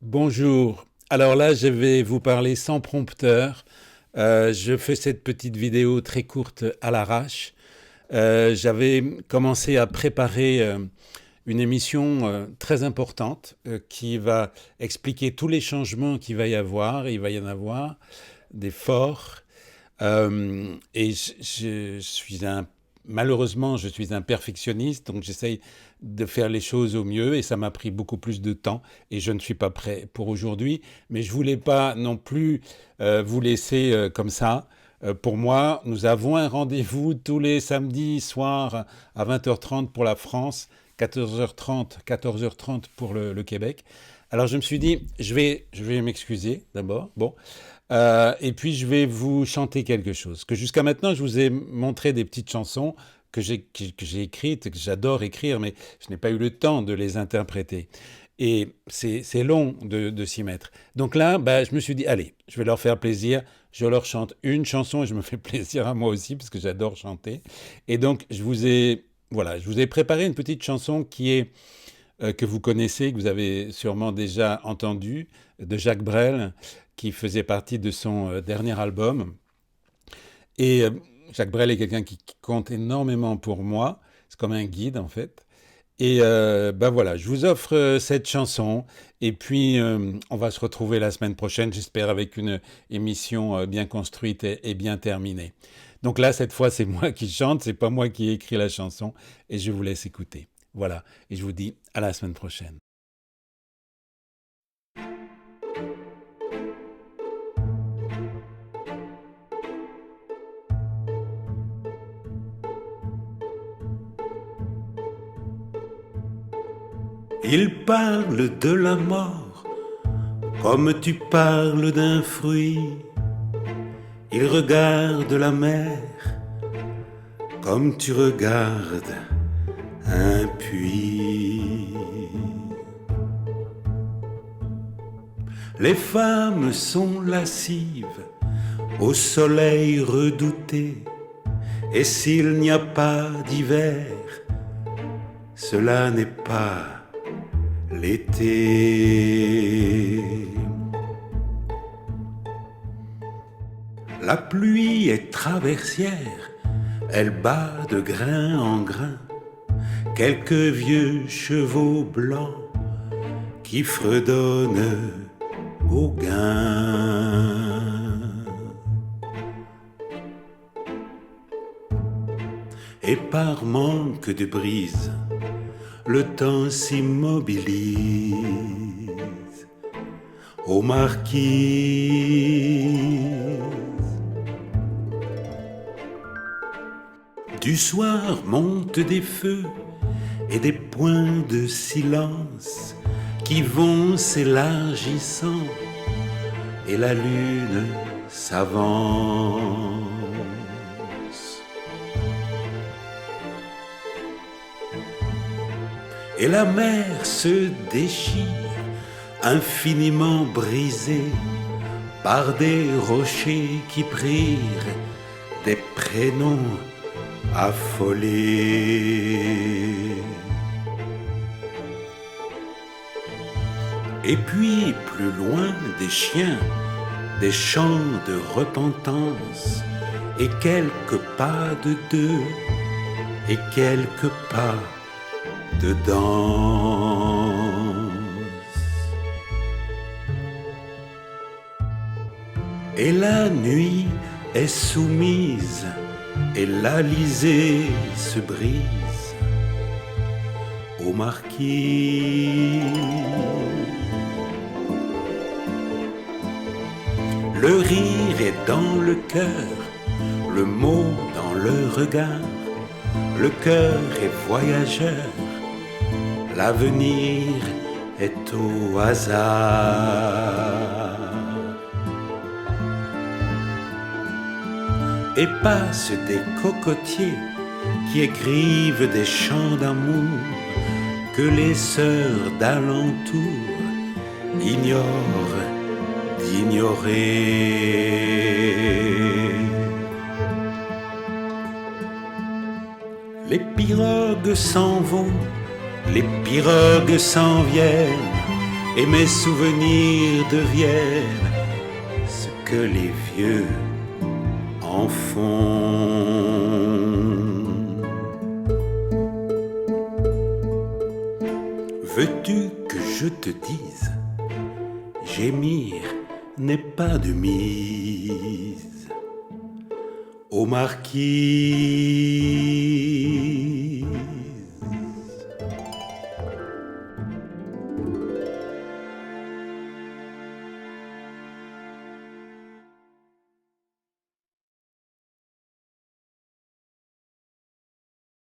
Bonjour. Alors là, je vais vous parler sans prompteur. Je fais cette petite vidéo très courte à l'arrache. J'avais commencé à préparer une émission très importante qui va expliquer tous les changements qu'il va y avoir. Il va y en avoir des forts. Et je suis malheureusement, je suis un perfectionniste, donc j'essaye de faire les choses au mieux et ça m'a pris beaucoup plus de temps et je ne suis pas prêt pour aujourd'hui. Mais je voulais pas non plus vous laisser comme ça. Pour moi, nous avons un rendez-vous tous les samedis soirs à 20h30 pour la France, 14h30 pour le Québec. Alors je me suis dit, je vais m'excuser d'abord. Bon, et puis je vais vous chanter quelque chose. Que jusqu'à maintenant, je vous ai montré des petites chansons que j'ai écrites, que j'adore écrire, mais je n'ai pas eu le temps de les interpréter. Et c'est long de s'y mettre. Donc là, bah, je me suis dit, allez, je vais leur faire plaisir. Je leur chante une chanson et je me fais plaisir à moi aussi parce que j'adore chanter. Et donc, je vous ai préparé une petite chanson que vous connaissez, que vous avez sûrement déjà entendue, de Jacques Brel, qui faisait partie de son dernier album. Et Jacques Brel est quelqu'un qui compte énormément pour moi. C'est comme un guide, en fait. Et ben voilà, je vous offre cette chanson. Et puis, on va se retrouver la semaine prochaine, j'espère, avec une émission bien construite et bien terminée. Donc là, cette fois, c'est moi qui chante, c'est pas moi qui ai écrit la chanson. Et je vous laisse écouter. Voilà. Et je vous dis à la semaine prochaine. Il parle de la mort comme tu parles d'un fruit. Il regarde la mer comme tu regardes un puits. Les femmes sont lascives au soleil redouté, et s'il n'y a pas d'hiver, cela n'est pas l'été. La pluie est traversière, elle bat de grain en grain quelques vieux chevaux blancs qui fredonnent au gain. Et par manque de brise, le temps s'immobilise aux marquises. Du soir montent des feux et des points de silence qui vont s'élargissant, et la lune s'avance. Et la mer se déchire, infiniment brisée par des rochers qui prirent des prénoms affolés. Et puis, plus loin, des chiens, des chants de repentance, et quelques pas de deux, et quelques pas de danse. Et la nuit est soumise, et l'Alizé se brise aux marquises. Le rire est dans le cœur, le mot dans le regard, le cœur est voyageur, l'avenir est au hasard. Et passent des cocotiers qui écrivent des chants d'amour que les sœurs d'alentour ignorent d'ignorer. Les pirogues s'en vont, les pirogues s'en viennent, et mes souvenirs deviennent ce que les vieux en font. Veux-tu que je te dise, gémir n'est pas de mise. Ô marquis,